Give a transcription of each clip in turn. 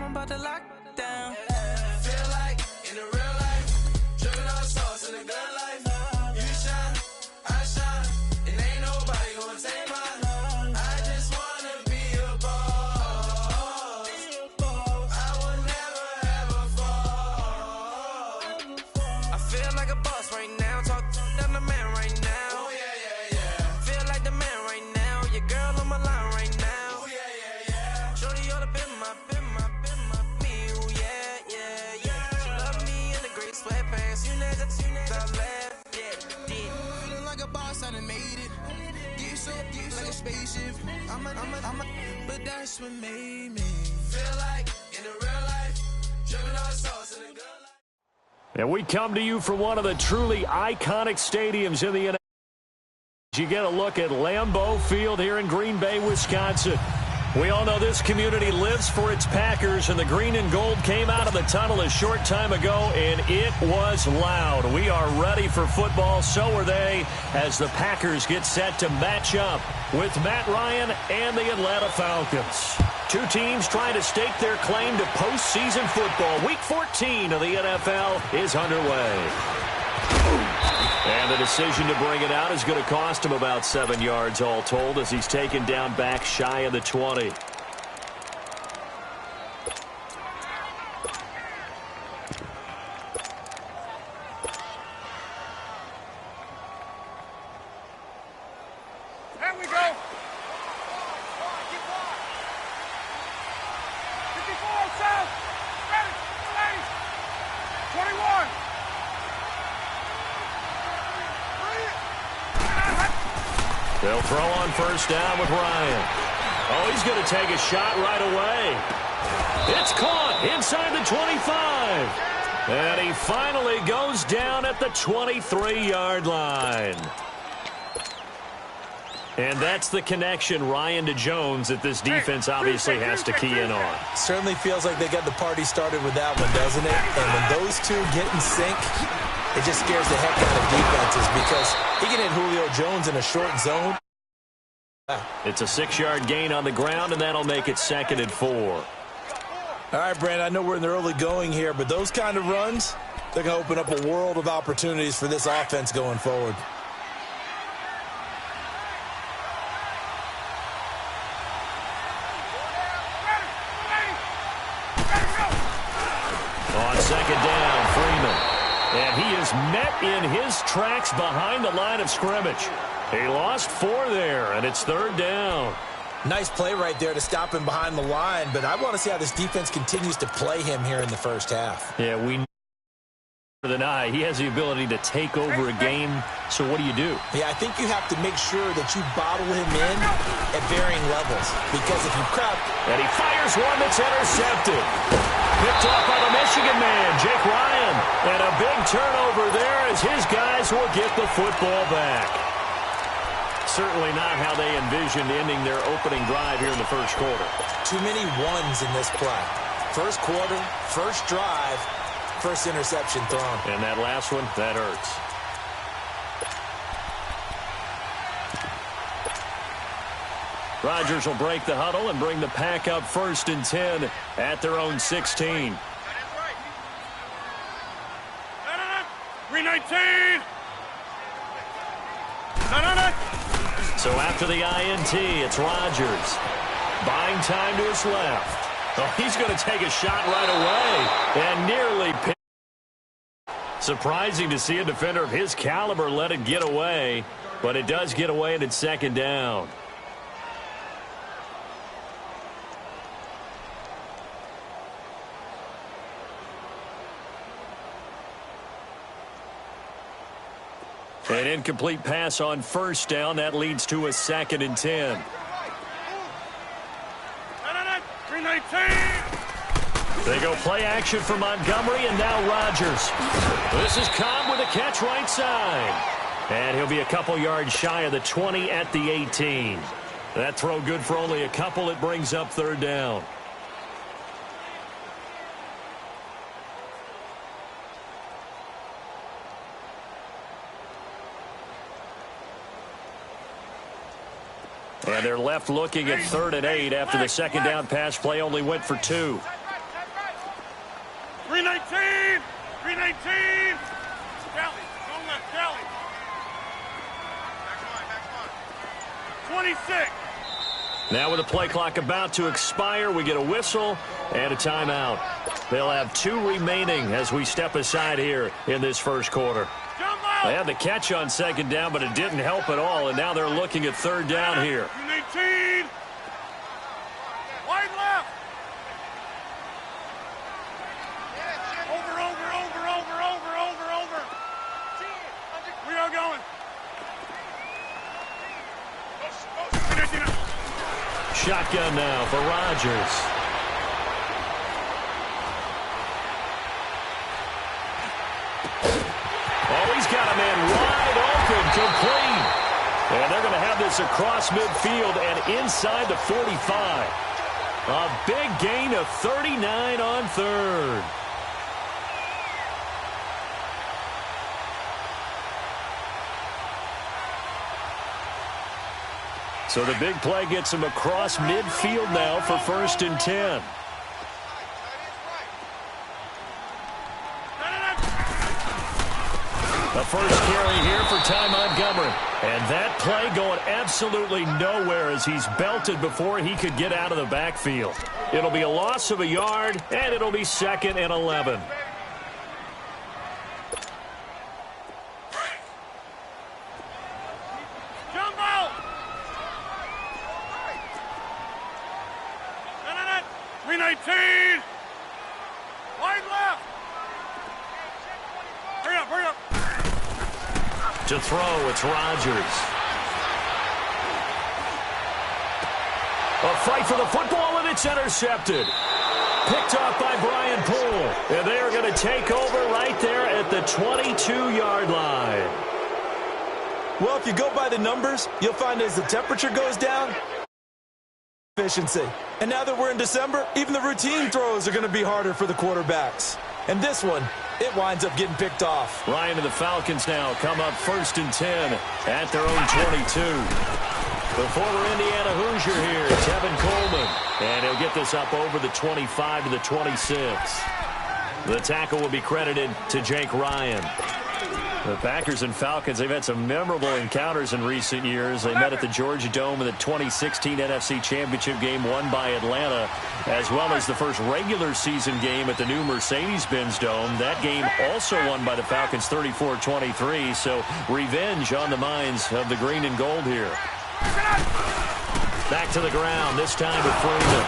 I'm about to lock down. Feel like in the real life, dripping all sauce in the good life. You shine, I shine, and ain't nobody gonna take mine. I just wanna be a boss. I would never ever fall. I feel like a boss right now. Talk to the man right now. Oh yeah. Feel like the man right now. Your girl on my line right now. Oh yeah. Shorty all up in my me. Ooh, yeah. She love me in the gray sweatpants. You never left. Yeah. Feeling like a boss, I done made it. Get so like a spaceship. But that's what made me feel like in the real life, dripping all sauce in the good life. And we come to you from one of the truly iconic stadiums in the NFL. You get a look at Lambeau Field here in Green Bay, Wisconsin. We all know this community lives for its Packers, and the green and gold came out of the tunnel a short time ago, and it was loud. We are ready for football, so are they, as the Packers get set to match up with Matt Ryan and the Atlanta Falcons. Two teams trying to stake their claim to postseason football. Week 14 of the NFL is underway. And the decision to bring it out is going to cost him about 7 yards all told as he's taken down back shy of the 20. There we go. 54 south. Ready. 21. They'll throw on first down with Ryan. Oh, he's going to take a shot right away. It's caught inside the 25. And he finally goes down at the 23-yard line. And that's the connection, Ryan to Jones, that this defense obviously has to key in on. Certainly feels like they got the party started with that one, doesn't it? And when those two get in sync, it just scares the heck out of defenses because he can hit Julio Jones in a short zone. It's a 6-yard gain on the ground, and that'll make it 2nd and 4. All right, Brandon, I know we're in the early going here, but those kind of runs, they're going to open up a world of opportunities for this offense going forward. On 2nd down, Freeman. And he is met in his tracks behind the line of scrimmage. He lost 4 there, and it's 3rd down. Nice play right there to stop him behind the line, but I want to see how this defense continues to play him here in the first half. Yeah, we know more than I. He has the ability to take over a game, so what do you do? Yeah, I think you have to make sure that you bottle him in at varying levels, because if you crowd... And he fires one that's intercepted. Picked off by the Michigan man, Jake Ryan. And a big turnover there as his guys will get the football back. Certainly not how they envisioned ending their opening drive here in the first quarter. Too many ones in this play. First quarter, first drive, first interception thrown. And that last one, that hurts. Rodgers will break the huddle and bring the Pack up 1st and 10 at their own 16. 319. So after the INT, it's Rodgers. Buying time to his left. Oh, he's going to take a shot right away and nearly picked. Surprising to see a defender of his caliber let it get away, but it does get away and it's 2nd down. An incomplete pass on first down. That leads to a 2nd and 10. 319. They go play action for Montgomery, and now Rodgers. This is Cobb with a catch right side. And he'll be a couple yards shy of the 20 at the 18. That throw good for only a couple. It brings up 3rd down. And they're left looking at 3rd and 8 after the 2nd down pass play only went for 2. Green 18. Kelly, don't let Kelly. Back 26. Now with the play clock about to expire, we get a whistle and a timeout. They'll have 2 remaining as we step aside here in this first quarter. They had the catch on second down, but it didn't help at all, and now they're looking at third down here. 18. Wide left. Over. We are going. Shotgun now for Rodgers. Oh, he's got a man wide open, complete. And they're going to have this across midfield and inside the 45. A big gain of 39 on third. So the big play gets him across midfield now for 1st and 10. The first carry here for Ty Montgomery. And that play going absolutely nowhere as he's belted before he could get out of the backfield. It'll be a loss of a yard, and it'll be 2nd and 11. Green 18. Wide left. Hurry up. To throw, it's Rodgers. A fight for the football, and it's intercepted. Picked off by Brian Poole. And they are going to take over right there at the 22-yard line. Well, if you go by the numbers, you'll find as the temperature goes down, efficiency. And now that we're in December, even the routine throws are going to be harder for the quarterbacks. And this one, it winds up getting picked off. Ryan and the Falcons now come up 1st and 10 at their own 22. The former Indiana Hoosier here, Tevin Coleman. And he'll get this up over the 25 to the 26. The tackle will be credited to Jake Ryan. The Packers and Falcons, they've had some memorable encounters in recent years. They met at the Georgia Dome in the 2016 NFC Championship game won by Atlanta, as well as the first regular season game at the new Mercedes-Benz Dome. That game also won by the Falcons 34-23, so revenge on the minds of the green and gold here. Back to the ground, this time with Freeman.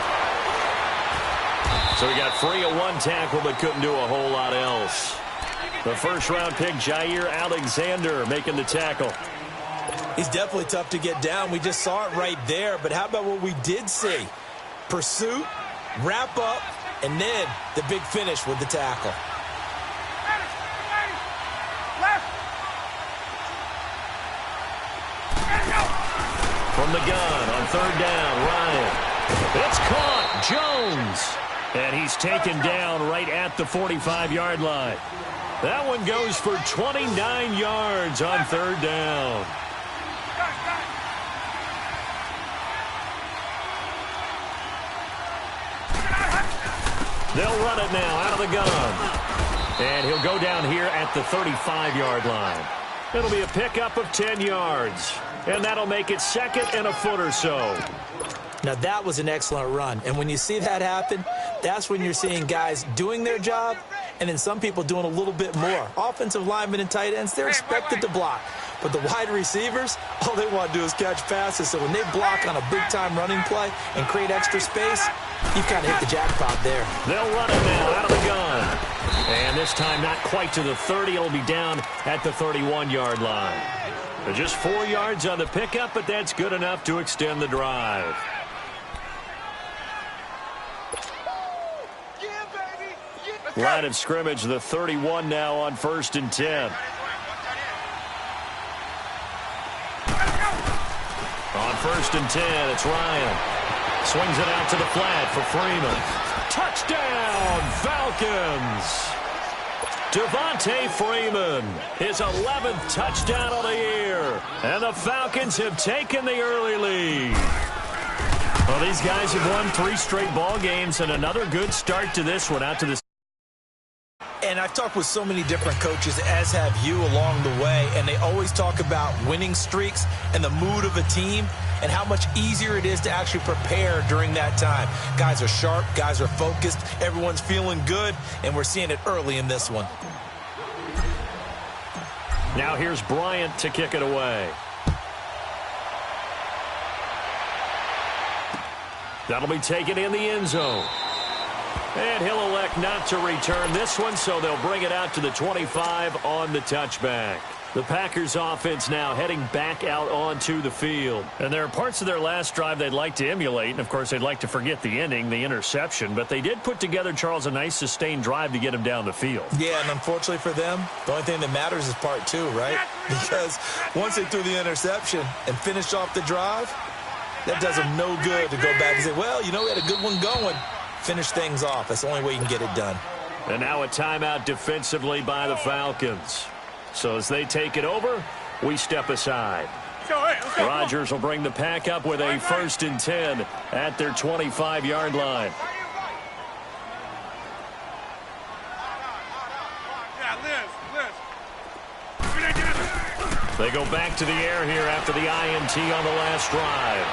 So he got free of one tackle but couldn't do a whole lot else. The first-round pick, Jair Alexander, making the tackle. He's definitely tough to get down. We just saw it right there. But how about what we did see? Pursuit, wrap up, and then the big finish with the tackle. From the gun on third down, Ryan. It's caught, Jones. And he's taken down right at the 45-yard line. That one goes for 29 yards on third down. They'll run it now out of the gun. And he'll go down here at the 35-yard line. It'll be a pickup of 10 yards. And that'll make it 2nd and a foot or so. Now, that was an excellent run. And when you see that happen, that's when you're seeing guys doing their job and then some people doing a little bit more. Offensive linemen and tight ends, they're expected to block. But the wide receivers, all they want to do is catch passes. So when they block on a big-time running play and create extra space, you've kind of hit the jackpot there. They'll run it now out of the gun. And this time not quite to the 30. It'll be down at the 31-yard line. Just 4 yards on the pickup, but that's good enough to extend the drive. Line of scrimmage, the 31 now on 1st and 10. On 1st and 10, it's Ryan. Swings it out to the flat for Freeman. Touchdown, Falcons! Devontae Freeman, his 11th touchdown of the year. And the Falcons have taken the early lead. Well, these guys have won 3 straight ball games and another good start to this one out to the And I've talked with so many different coaches, as have you, along the way, and they always talk about winning streaks and the mood of a team and how much easier it is to actually prepare during that time. Guys are sharp, guys are focused, everyone's feeling good, and we're seeing it early in this one. Now here's Bryant to kick it away. That'll be taken in the end zone. And he'll elect not to return this one, so they'll bring it out to the 25 on the touchback. The Packers offense now heading back out onto the field. And there are parts of their last drive they'd like to emulate, and of course they'd like to forget the ending, the interception, but they did put together, Charles, a nice sustained drive to get him down the field. Yeah, and unfortunately for them, the only thing that matters is part two, right? Because once they threw the interception and finished off the drive, that does them no good to go back and say, well, you know, we had a good one going. Finish things off. That's the only way you can get it done. And now a timeout defensively by the Falcons. So as they take it over, we step aside. Rodgers will bring the pack up with a 1st and 10 at their 25-yard line. They go back to the air here after the INT on the last drive.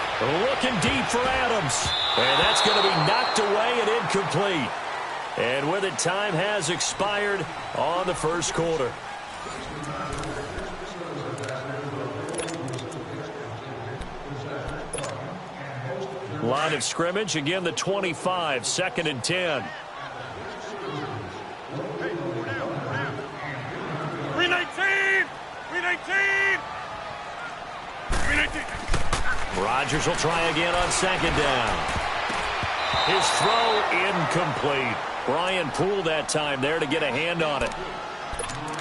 Looking deep for Adams. And that's going to be knocked away and incomplete. And with it, time has expired on the first quarter. Line of scrimmage, again the 25, 2nd and 10. 319! Rodgers will try again on 2nd down. His throw incomplete. Brian Poole that time there to get a hand on it.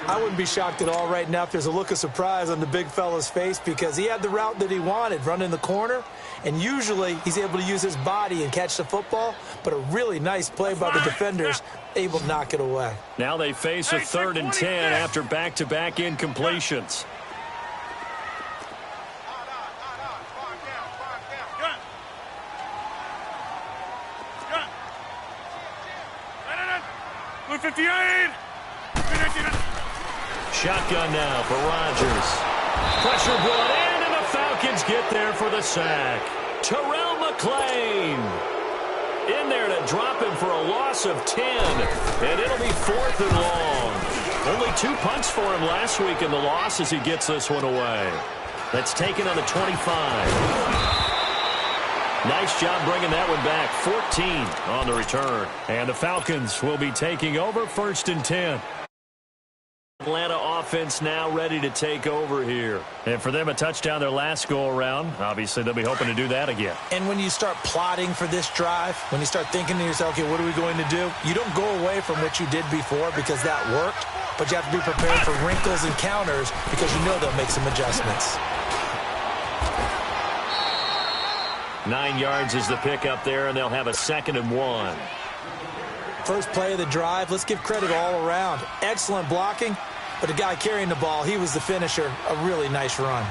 I wouldn't be shocked at all right now if there's a look of surprise on the big fella's face, because he had the route that he wanted, running the corner, and usually he's able to use his body and catch the football, but a really nice play by the defenders, able to knock it away. Now they face a 3rd and 10 after back-to-back incompletions. Blue 58! Shotgun now for Rodgers. Pressure brought in, and the Falcons get there for the sack. Terrell McClain in there to drop him for a loss of 10, and it'll be 4th and long. Only 2 punts for him last week in the loss as he gets this one away. That's taken on the 25. Nice job bringing that one back. 14 on the return. And the Falcons will be taking over 1st and 10. Atlanta offense now ready to take over here. And for them, a touchdown their last go-around. Obviously, they'll be hoping to do that again. And when you start plotting for this drive, when you start thinking to yourself, okay, what are we going to do? You don't go away from what you did before because that worked, but you have to be prepared for wrinkles and counters because you know they'll make some adjustments. 9 yards is the pickup there, and they'll have a 2nd and 1. First play of the drive, let's give credit all around. Excellent blocking, but the guy carrying the ball, he was the finisher. A really nice run.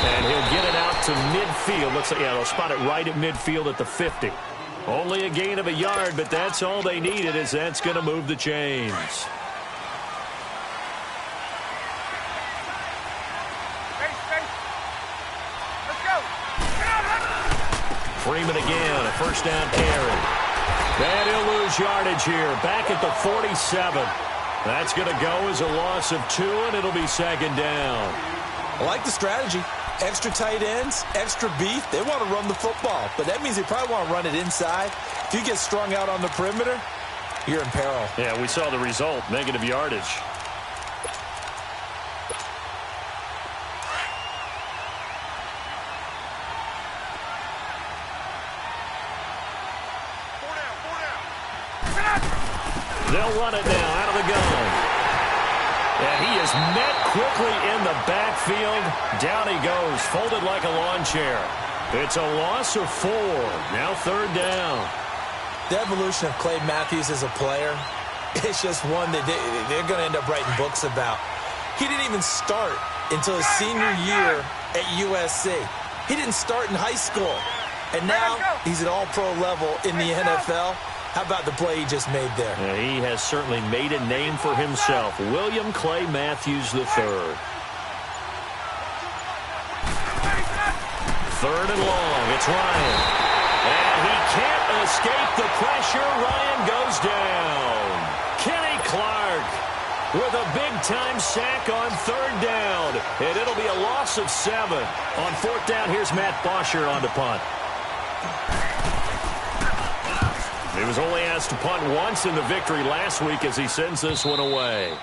And he'll get it out to midfield. Looks like, yeah, they'll spot it right at midfield at the 50. Only a gain of a yard, but that's all they needed, as that's going to move the chains. Freeman again, a 1st down carry. And he'll lose yardage here, back at the 47. That's going to go as a loss of 2, and it'll be 2nd down. I like the strategy. Extra tight ends, extra beef. They want to run the football, but that means they probably want to run it inside. If you get strung out on the perimeter, you're in peril. Yeah, we saw the result, negative yardage. They'll run it now out of the gun. And he is met quickly in the backfield. Down he goes, folded like a lawn chair. It's a loss of 4. Now 3rd down. The evolution of Clay Matthews as a player, it's just one that they're going to end up writing books about. He didn't even start until his senior year at USC. He didn't start in high school. And now he's at all-pro level in the NFL. How about the play he just made there? Yeah, he has certainly made a name for himself. William Clay Matthews III. Third and long. It's Ryan. And he can't escape the pressure. Ryan goes down. Kenny Clark with a big-time sack on third down. And it'll be a loss of 7. On fourth down, here's Matt Bosher on the punt. He was only asked to punt once in the victory last week as he sends this one away.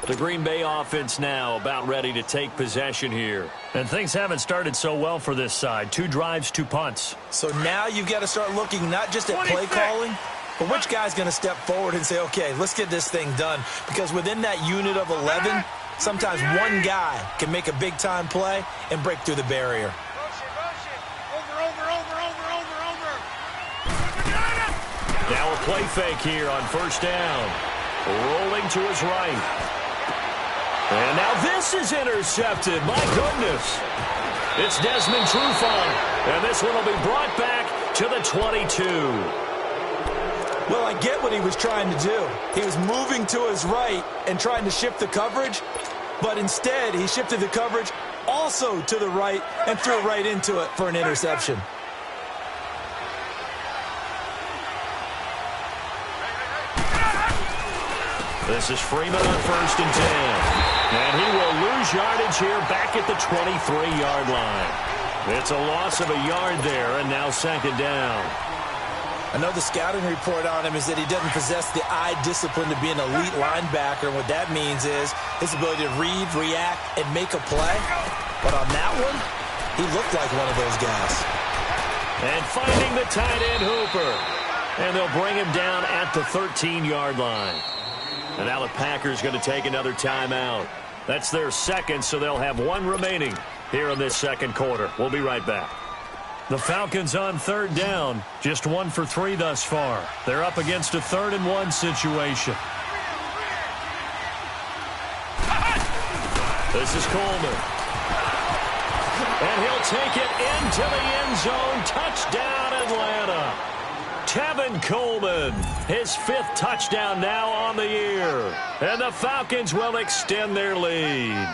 The Green Bay offense now about ready to take possession here. And things haven't started so well for this side. 2 drives, 2 punts. So now you've got to start looking not just at play calling, but which guy's going to step forward and say, okay, let's get this thing done. Because within that unit of 11, sometimes one guy can make a big-time play and break through the barrier. Now a play fake here on first down. Rolling to his right. And now this is intercepted. My goodness. It's Desmond Trufant. And this one will be brought back to the 22. Well, I get what he was trying to do. He was moving to his right and trying to shift the coverage. But instead, he shifted the coverage also to the right and threw right into it for an interception. This is Freeman on first and 10. And he will lose yardage here back at the 23-yard line. It's a loss of a yard there, and now second down. I know the scouting report on him is that he doesn't possess the eye discipline to be an elite linebacker. And what that means is his ability to read, react, and make a play. But on that one, he looked like one of those guys. And finding the tight end Hooper. And they'll bring him down at the 13-yard line. And now the Packers going to take another timeout. That's their second, so they'll have 1 remaining here in this second quarter. We'll be right back. The Falcons on third down, just 1 for 3 thus far. They're up against a 3rd and 1 situation. This is Coleman. And he'll take it into the end zone. Touchdown, Atlanta. Tevin Coleman, his 5th touchdown now on the year. And the Falcons will extend their lead.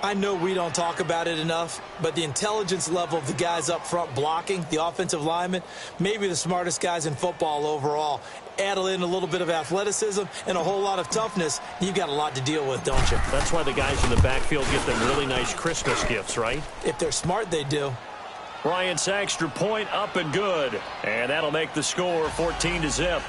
I know we don't talk about it enough, but the intelligence level of the guys up front blocking, the offensive linemen, maybe the smartest guys in football overall. Add in a little bit of athleticism and a whole lot of toughness, you've got a lot to deal with, don't you? That's why the guys in the backfield get them really nice Christmas gifts, right? If they're smart, they do. Bryant's extra point up and good. And that'll make the score 14-0.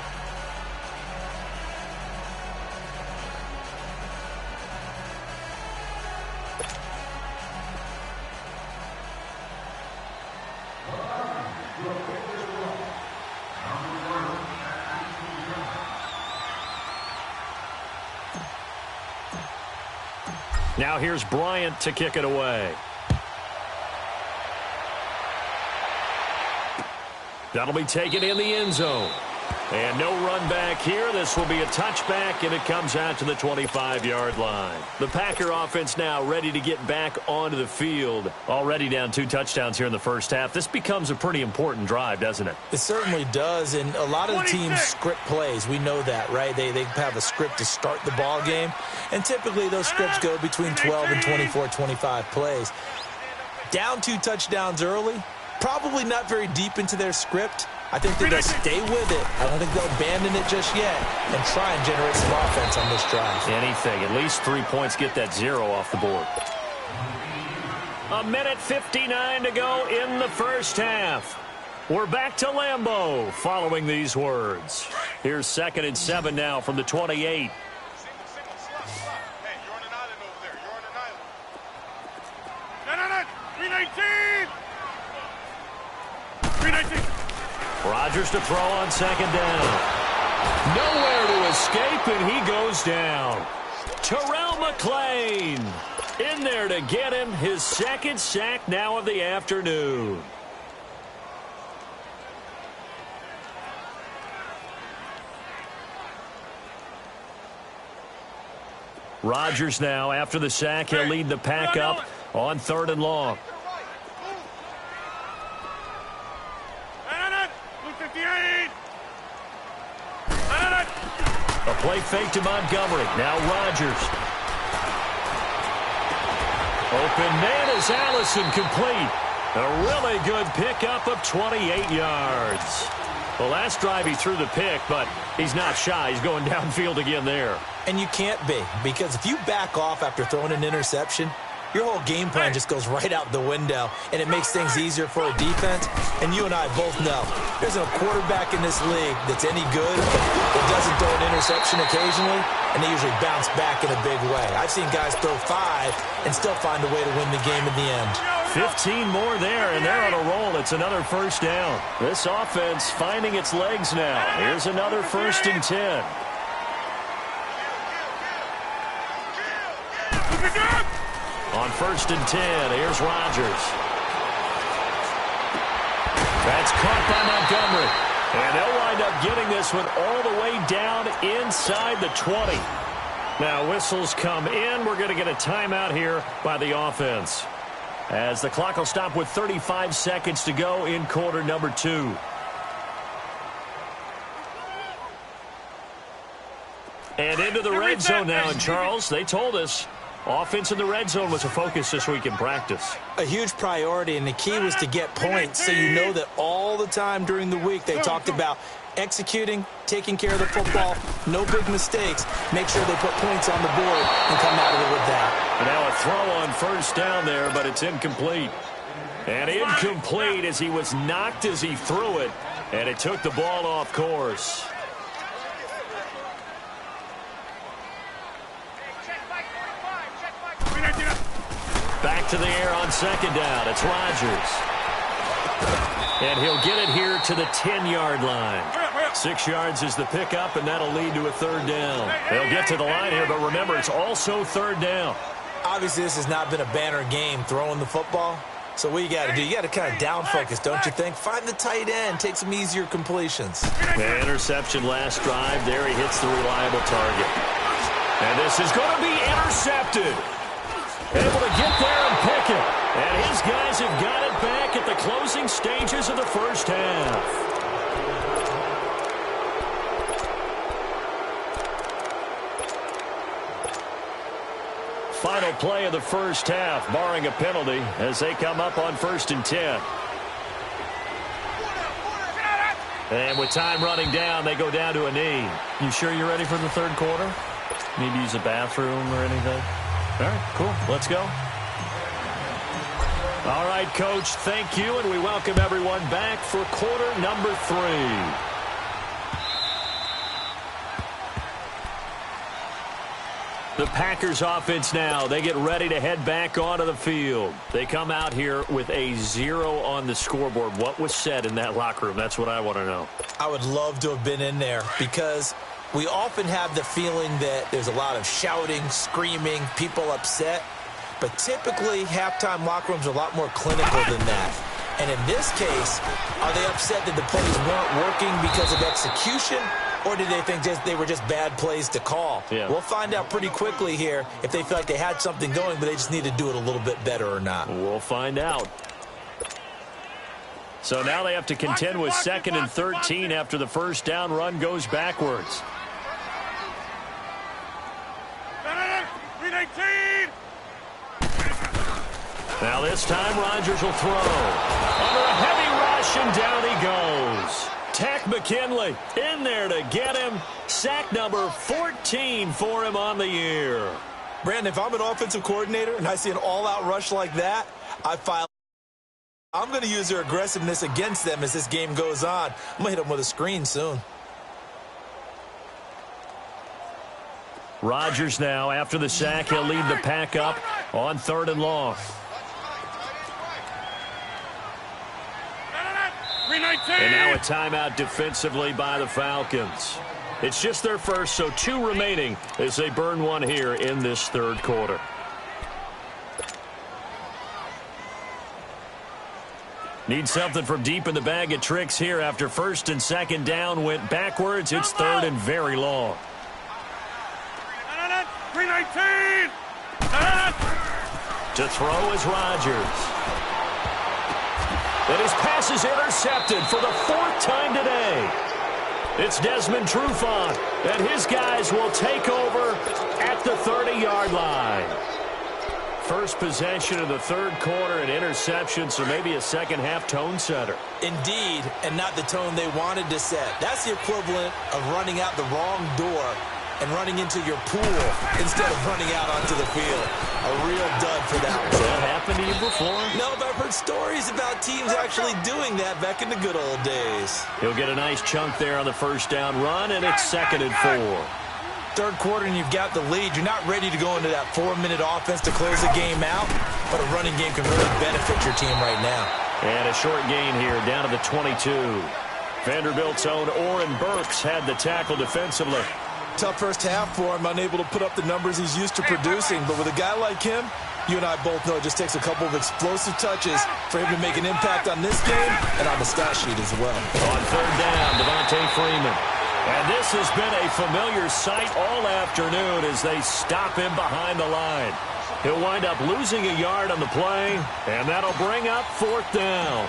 Now here's Bryant to kick it away. That'll be taken in the end zone. And no run back here. This will be a touchback, and it comes out to the 25-yard line. The Packer offense now ready to get back onto the field. Already down 2 touchdowns here in the first half. This becomes a pretty important drive, doesn't it? It certainly does, and a lot of the teams script plays. We know that, right? They have a script to start the ball game, and typically those scripts go between 12 and 24, 25 plays. Down 2 touchdowns early, probably not very deep into their script. I think they're going to stay with it. I don't think they'll abandon it just yet and try and generate some offense on this drive. Anything. At least 3 points, get that 0 off the board. 1:59 to go in the first half. We're back to Lambeau following these words. Here's 2nd and 7 now from the 28. Hey, you're on an island over there. You're on an island. No. 319. 319. Rodgers to throw on 2nd down. Nowhere to escape, and he goes down. Terrell McClain in there to get him his 2nd sack now of the afternoon. Rodgers now, after the sack, he'll lead the pack up on 3rd and long. A play fake to Montgomery. Now Rodgers. Open man is Allison, complete. A really good pickup of 28 yards. The last drive he threw the pick, but he's not shy. He's going downfield again there. And you can't be, because if you back off after throwing an interception, your whole game plan just goes right out the window, and it makes things easier for a defense. And you and I both know there's no quarterback in this league that's any good that doesn't throw an interception occasionally, and they usually bounce back in a big way. I've seen guys throw 5 and still find a way to win the game in the end. 15 more there, and they're on a roll. It's another first down. This offense finding its legs now. Here's another 1st and 10. On 1st and 10, here's Rodgers. That's caught by Montgomery. And they'll wind up getting this one all the way down inside the 20. Now whistles come in. We're going to get a timeout here by the offense, as the clock will stop with 35 seconds to go in quarter number 2. And into the red zone now. And Charles, they told us offense in the red zone was a focus this week in practice. A huge priority, and the key was to get points, so you know that all the time during the week they talked about executing, taking care of the football, no big mistakes, make sure they put points on the board and come out of it with that. Now a throw on 1st down there, but it's incomplete. And incomplete as he was knocked as he threw it, and it took the ball off course. Back to the air on 2nd down. It's Rodgers. And he'll get it here to the 10-yard line. 6 yards is the pickup, and that'll lead to a 3rd down. They'll get to the line here, but remember, it's also 3rd down. Obviously, this has not been a banner game throwing the football. So what you got to do, you got to kind of down focus, don't you think? Find the tight end, take some easier completions. The interception last drive. There he hits the reliable target. And this is going to be intercepted. Able to get there and pick it. And his guys have got it back at the closing stages of the 1st half. Final play of the 1st half, barring a penalty, as they come up on 1st and 10. And with time running down, they go down to a knee. You sure you're ready for the 3rd quarter? Need to use a bathroom or anything? All right, cool. Let's go. All right, Coach, thank you, and we welcome everyone back for quarter number 3. The Packers offense now, they get ready to head back onto the field. They come out here with a 0 on the scoreboard. What was said in that locker room? That's what I want to know. I would love to have been in there, because we often have the feeling that there's a lot of shouting, screaming, people upset. But typically, halftime locker rooms are a lot more clinical than that. And in this case, are they upset that the plays weren't working because of execution? Or did they think they were just bad plays to call? Yeah. We'll find out pretty quickly here if they feel like they had something going, but they just need to do it a little bit better or not. We'll find out. So now they have to contend with 2nd and 13 after the 1st down run goes backwards. 319. Now this time Rodgers will throw. Under a heavy rush, and down he goes. Tack McKinley in there to get him. Sack number 14 for him on the year. Brandon, if I'm an offensive coordinator and I see an all-out rush like that, I'm going to use their aggressiveness against them as this game goes on. I'm going to hit them with a screen soon. Rodgers now, after the sack, he'll lead the pack up on 3rd and long. 319. And now a timeout defensively by the Falcons. It's just their first, so 2 remaining as they burn one here in this 3rd quarter. Need something from deep in the bag of tricks here after 1st and 2nd down went backwards. It's 3rd and very long. 319. To throw is Rodgers. And his pass is intercepted for the 4th time today. It's Desmond Trufant, and his guys will take over at the 30-yard line. First possession of the third quarter, an interception, so maybe a second-half tone setter. Indeed, and not the tone they wanted to set. That's the equivalent of running out the wrong door and running into your pool instead of running out onto the field. A real dud for that one. Has that happened to you before? No, but I've heard stories about teams actually doing that back in the good old days. He'll get a nice chunk there on the first down run, and it's 2nd and 4. Third quarter and you've got the lead. You're not ready to go into that 4-minute offense to close the game out, but a running game can really benefit your team right now. And a short gain here, down to the 22. Vanderbilt's own Oren Burks had the tackle defensively. Tough first half for him, unable to put up the numbers he's used to producing. But with a guy like him, you and I both know it just takes a couple of explosive touches for him to make an impact on this game and on the stat sheet as well. On third down, Devontae Freeman. And this has been a familiar sight all afternoon as they stop him behind the line. He'll wind up losing a yard on the play, and that'll bring up 4th down.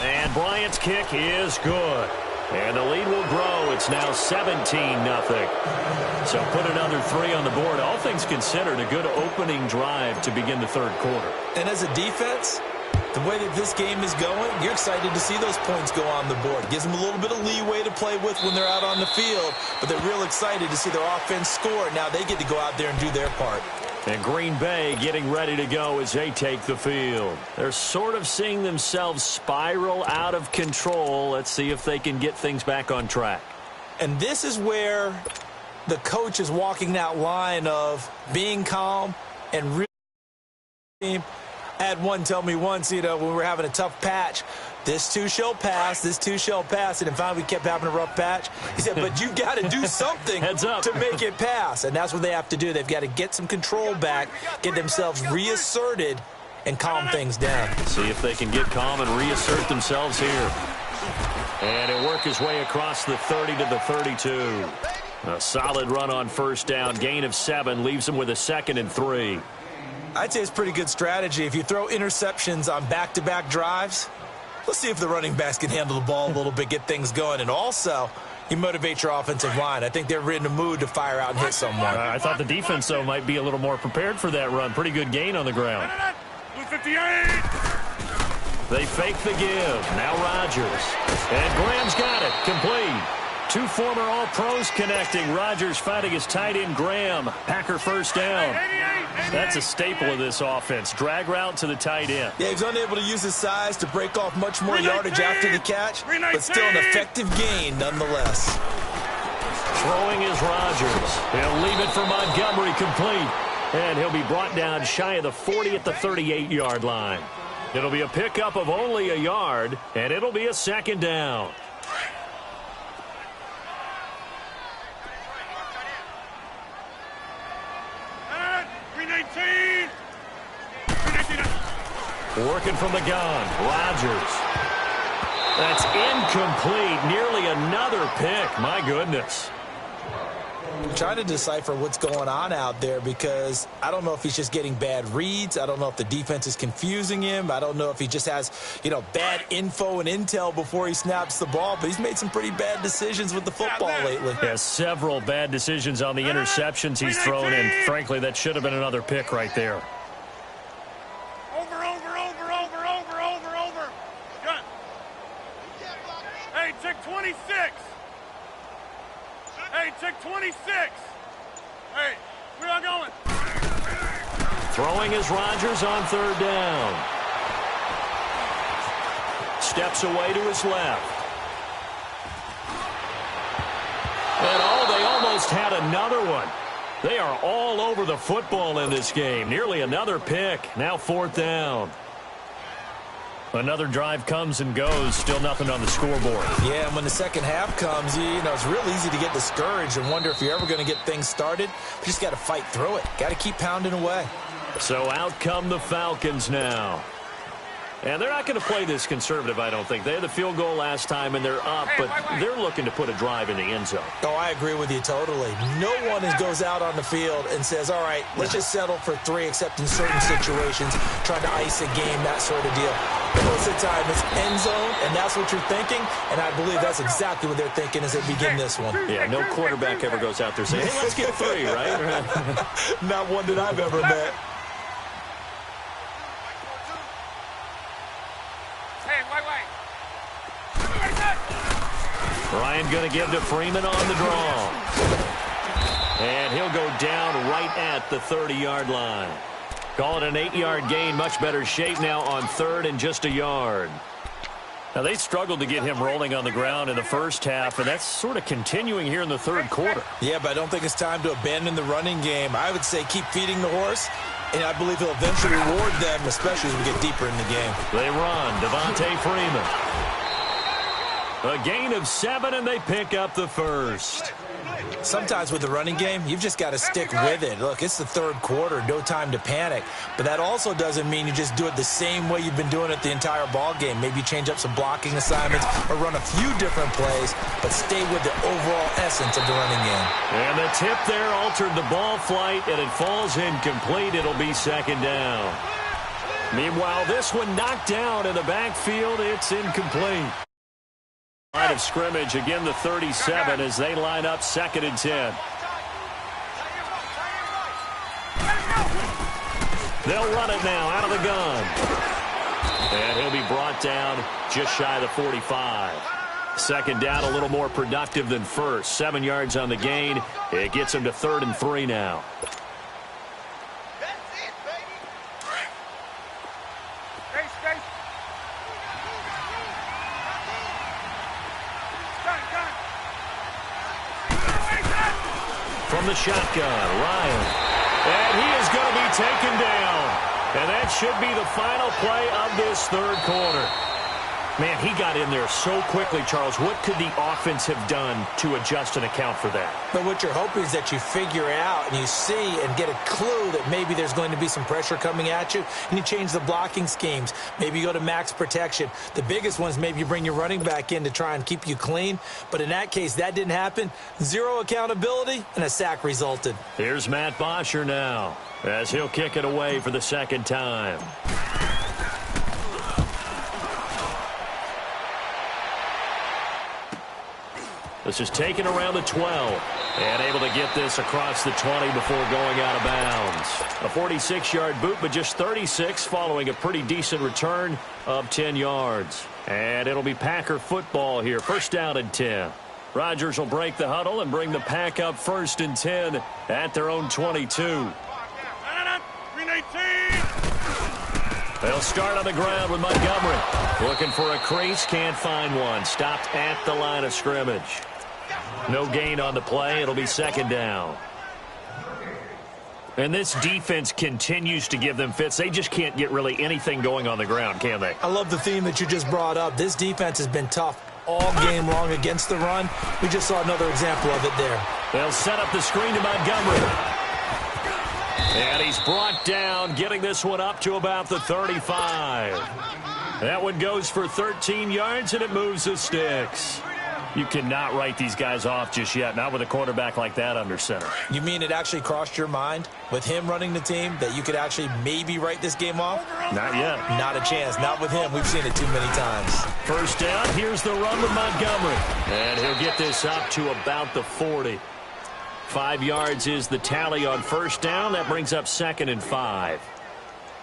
And Bryant's kick is good. And the lead will grow. It's now 17-0. So put another 3 on the board. All things considered, a good opening drive to begin the third quarter. And as a defense, the way that this game is going, you're excited to see those points go on the board. Gives them a little bit of leeway to play with when they're out on the field, but they're real excited to see their offense score. Now they get to go out there and do their part. And Green Bay getting ready to go as they take the field. They're sort of seeing themselves spiral out of control. Let's see if they can get things back on track. And this is where the coach is walking that line of being calm and really. I had one tell me once, when we were having a tough patch, this too shall pass, this too shall pass. And finally we kept having a rough patch. He said, but you got to do something Heads up. to make it pass. And that's what they have to do. They've got to get some control back, get themselves reasserted, and calm things down. See if they can get calm and reassert themselves here. And he'll work his way across the 30 to the 32. A solid run on first down. Gain of 7 leaves him with a 2nd and 3. I'd say it's pretty good strategy. If you throw interceptions on back-to-back drives, let's see if the running backs can handle the ball a little bit, get things going. And also, you motivate your offensive line. I think they're in the mood to fire out and hit someone. I thought the defense, though, might be a little more prepared for that run. Pretty good gain on the ground. 58. They fake the give. Now Rodgers. And Graham's got it. Complete. 2 former All-Pros connecting. Rodgers fighting his tight end, Graham. Packer first down. That's a staple of this offense. Drag route to the tight end. Yeah, he's unable to use his size to break off much more yardage after the catch, but still an effective gain nonetheless. Throwing is Rodgers. He'll leave it for Montgomery, complete. And he'll be brought down shy of the 40 at the 38-yard line. It'll be a pickup of only a yard, and it'll be a 2nd down. Working from the gun, Rodgers. That's incomplete. Nearly another pick. My goodness. I'm trying to decipher what's going on out there because I don't know if he's just getting bad reads. I don't know if the defense is confusing him. I don't know if he just has, bad info and intel before he snaps the ball. But he's made some pretty bad decisions with the football lately. Yeah, several bad decisions on the interceptions he's thrown, and frankly, that should have been another pick right there. Hey, check 26. Hey, check 26. Hey, where y'all going? Throwing is Rodgers on third down. Steps away to his left. And they almost had another one. They are all over the football in this game. Nearly another pick. Now 4th down. Another drive comes and goes. Still nothing on the scoreboard. Yeah, and when the second half comes, it's real easy to get discouraged and wonder if you're ever going to get things started. You just got to fight through it. Got to keep pounding away. So out come the Falcons now. And they're not going to play this conservative, I don't think. They had the field goal last time, and they're up, but they're looking to put a drive in the end zone. Oh, I agree with you totally. No one goes out on the field and says, all right, let's just settle for 3, except in certain situations, trying to ice a game, that sort of deal. Most of the time, it's end zone, and that's what you're thinking, and I believe that's exactly what they're thinking as they begin this one. Yeah, no quarterback ever goes out there saying, hey, let's get 3, right? Not one that I've ever met. Ryan going to give to Freeman on the draw. And he'll go down right at the 30-yard line. Call it an 8-yard gain. Much better shape now on 3rd and just a yard. Now, they struggled to get him rolling on the ground in the first half, and that's sort of continuing here in the 3rd quarter. Yeah, but I don't think it's time to abandon the running game. I would say keep feeding the horse, and I believe he'll eventually reward them, especially as we get deeper in the game. They run. Devontae Freeman. A gain of 7, and they pick up the first. Sometimes with the running game, you've just got to stick with it. Look, it's the 3rd quarter, no time to panic. But that also doesn't mean you just do it the same way you've been doing it the entire ball game. Maybe change up some blocking assignments or run a few different plays, but stay with the overall essence of the running game. And the tip there altered the ball flight, and it falls incomplete. It'll be 2nd down. Meanwhile, this one knocked down in the backfield. It's incomplete. Line of scrimmage, again the 37 as they line up 2nd and 10. They'll run it now out of the gun. And he'll be brought down just shy of the 45. 2nd down, a little more productive than first. 7 yards on the gain. It gets him to 3rd and 3 now. From the shotgun, Ryan. And he is going to be taken down. And that should be the final play of this 3rd quarter. Man, he got in there so quickly, Charles. What could the offense have done to adjust and account for that? But what you're hoping is that you figure out and you see and get a clue that maybe there's going to be some pressure coming at you, and you change the blocking schemes. Maybe you go to max protection. The biggest ones, maybe you bring your running back in to try and keep you clean. But in that case, that didn't happen. 0 accountability, and a sack resulted. Here's Matt Bosher now as he'll kick it away for the 2nd time. This is taken around the 12 and able to get this across the 20 before going out of bounds. A 46-yard boot, but just 36 following a pretty decent return of 10 yards. And it'll be Packer football here. 1st down and 10. Rodgers will break the huddle and bring the Pack up 1st and 10 at their own 22. They'll start on the ground with Montgomery. Looking for a crease, can't find one. Stopped at the line of scrimmage. No gain on the play. It'll be 2nd down. And this defense continues to give them fits. They just can't get really anything going on the ground, can they? I love the theme that you just brought up. This defense has been tough all game long against the run. We just saw another example of it there. They'll set up the screen to Montgomery. And he's brought down, getting this one up to about the 35. That one goes for 13 yards, and it moves the sticks. You cannot write these guys off just yet, not with a quarterback like that under center. You mean it actually crossed your mind with him running the team that you could actually maybe write this game off? Not yet. Not a chance. Not with him. We've seen it too many times. 1st down. Here's the run with Montgomery. And he'll get this up to about the 40. 5 yards is the tally on 1st down. That brings up 2nd and 5.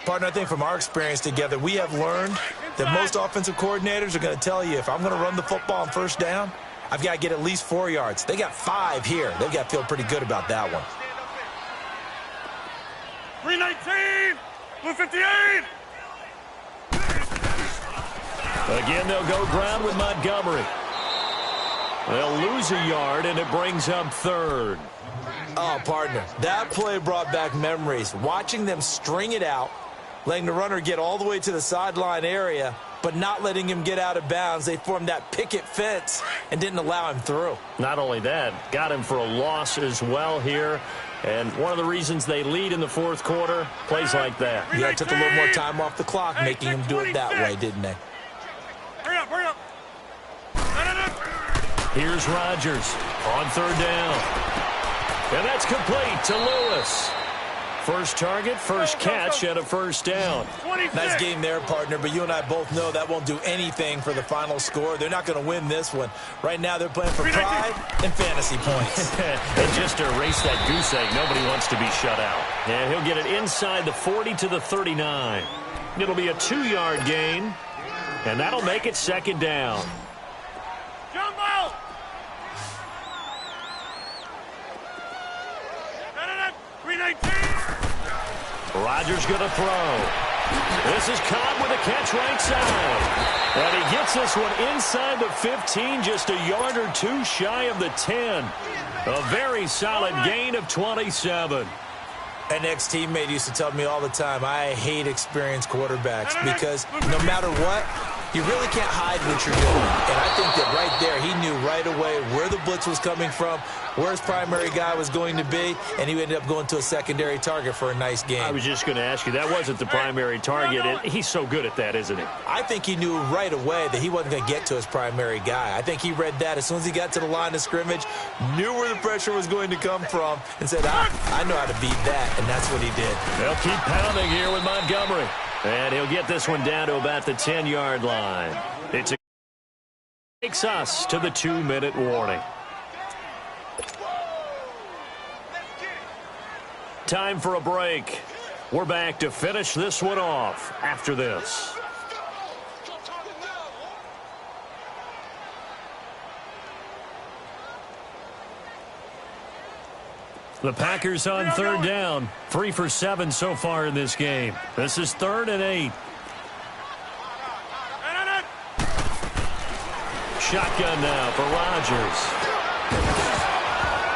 Partner, I think from our experience together, we have learned that most offensive coordinators are going to tell you, if I'm going to run the football on 1st down, I've got to get at least 4 yards. They got 5 here. They've got to feel pretty good about that one. 319, 258. Again, they'll go ground with Montgomery. They'll lose a yard, and it brings up 3rd. Oh, partner, that play brought back memories. Watching them string it out, letting the runner get all the way to the sideline area, but not letting him get out of bounds. They formed that picket fence and didn't allow him through. Not only that, got him for a loss as well here. And one of the reasons they lead in the fourth quarter, plays like that. Yeah, it took a little more time off the clock, making them do it that way, didn't they? Hurry up, hurry up. Here's Rodgers on third down. And that's complete to Lewis. First target, first catch, and a first down. 26. Nice game there, partner, but you and I both know that won't do anything for the final score. They're not going to win this one. Right now, they're playing for pride and fantasy points. And just to erase that goose egg, nobody wants to be shut out. And he'll get it inside the 40 to the 39. It'll be a 2-yard gain, and that'll make it second down. Jumbo! Rodgers going to throw. This is Cobb with a catch right side. And he gets this one inside the 15, just a yard or two shy of the 10. A very solid gain of 27. An ex-teammate used to tell me all the time, I hate experienced quarterbacks because no matter what, you really can't hide what you're doing. And I think that right there, he knew right away where the blitz was coming from, where his primary guy was going to be, and he ended up going to a secondary target for a nice game. I was just going to ask you, that wasn't the primary target. He's so good at that, isn't he? I think he knew right away that he wasn't going to get to his primary guy. I think he read that as soon as he got to the line of scrimmage, knew where the pressure was going to come from, and said, I know how to beat that, and that's what he did. They'll keep pounding here with Montgomery. And he'll get this one down to about the 10-yard line. Takes us to the 2-minute warning. Time for a break. We're back to finish this one off after this. The Packers on third down. 3 for 7 so far in this game. This is 3rd and 8. Shotgun now for Rodgers.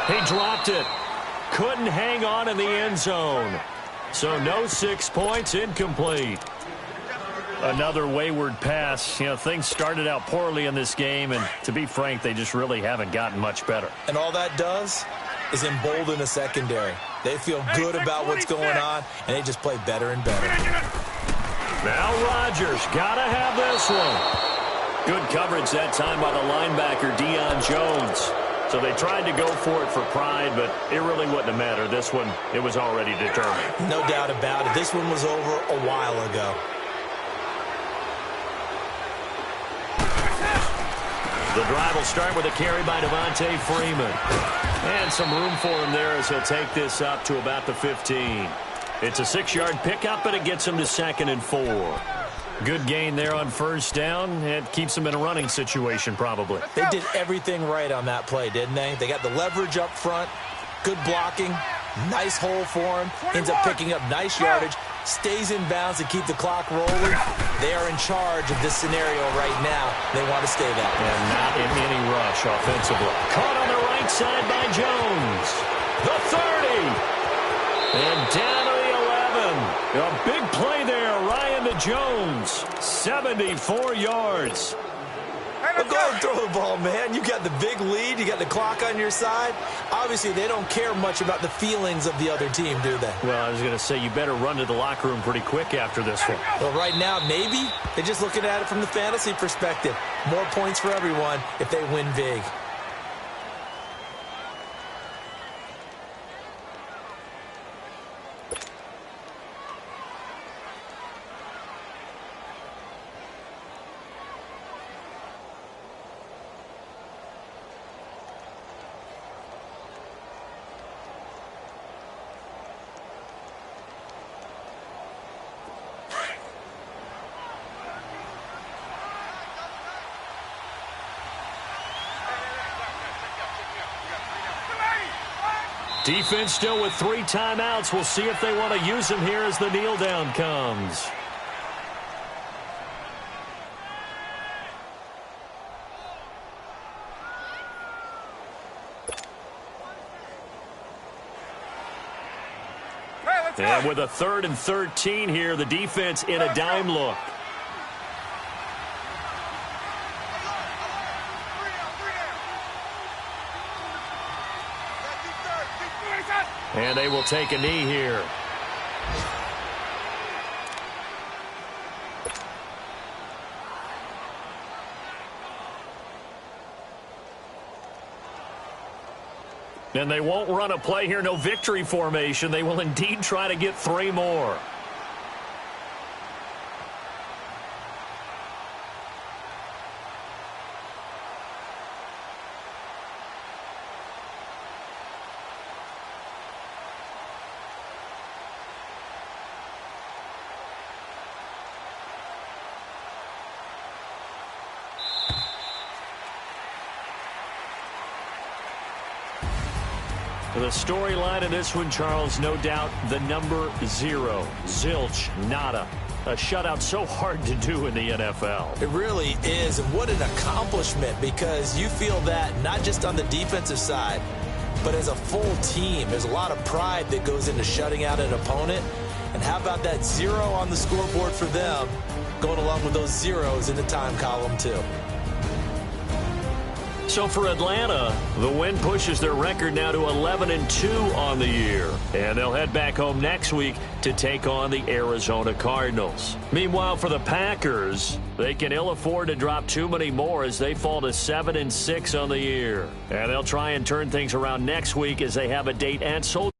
He dropped it. Couldn't hang on in the end zone. So no 6 points, incomplete. Another wayward pass. You know, things started out poorly in this game, and to be frank, they just really haven't gotten much better. And all that does is embolden the secondary. They feel good about what's going on, and they just play better and better. Now Rodgers got to have this one. Good coverage that time by the linebacker, Deion Jones. So they tried to go for it for pride, but it really wouldn't have mattered. This one, it was already determined. No doubt about it. This one was over a while ago. The drive will start with a carry by Devontae Freeman. And some room for him there as he'll take this up to about the 15. It's a 6-yard pickup, but it gets him to 2nd and 4. Good gain there on first down. It keeps them in a running situation probably. They did everything right on that play, didn't they? They got the leverage up front, good blocking, nice hole for him, ends up picking up nice yardage, stays in bounds to keep the clock rolling. They are in charge of this scenario right now. They want to stay that way. And not in any rush offensively. Caught on the right side by Jones. The 30. And down to the 11. A big play there, Ryan to Jones. 74 yards. Well, go ahead and throw the ball, man. You got the big lead. You got the clock on your side. Obviously, they don't care much about the feelings of the other team, do they? Well, I was going to say, you better run to the locker room pretty quick after this one. Well, right now, maybe. They're just looking at it from the fantasy perspective. More points for everyone if they win big. Defense still with 3 timeouts. We'll see if they want to use them here as the kneel down comes. And with a 3rd and 13 here, the defense in a dime look. And they will take a knee here. And they won't run a play here, no victory formation. They will indeed try to get 3 more. The storyline of this one, Charles, no doubt the number 0. Zilch, nada. A shutout so hard to do in the NFL. It really is, and what an accomplishment, because you feel that not just on the defensive side, but as a full team. There's a lot of pride that goes into shutting out an opponent. And how about that 0 on the scoreboard for them, going along with those zeros in the time column, too. So for Atlanta, the win pushes their record now to 11-2 on the year. And they'll head back home next week to take on the Arizona Cardinals. Meanwhile, for the Packers, they can ill afford to drop too many more as they fall to 7-6 on the year. And they'll try and turn things around next week as they have a date at Soldier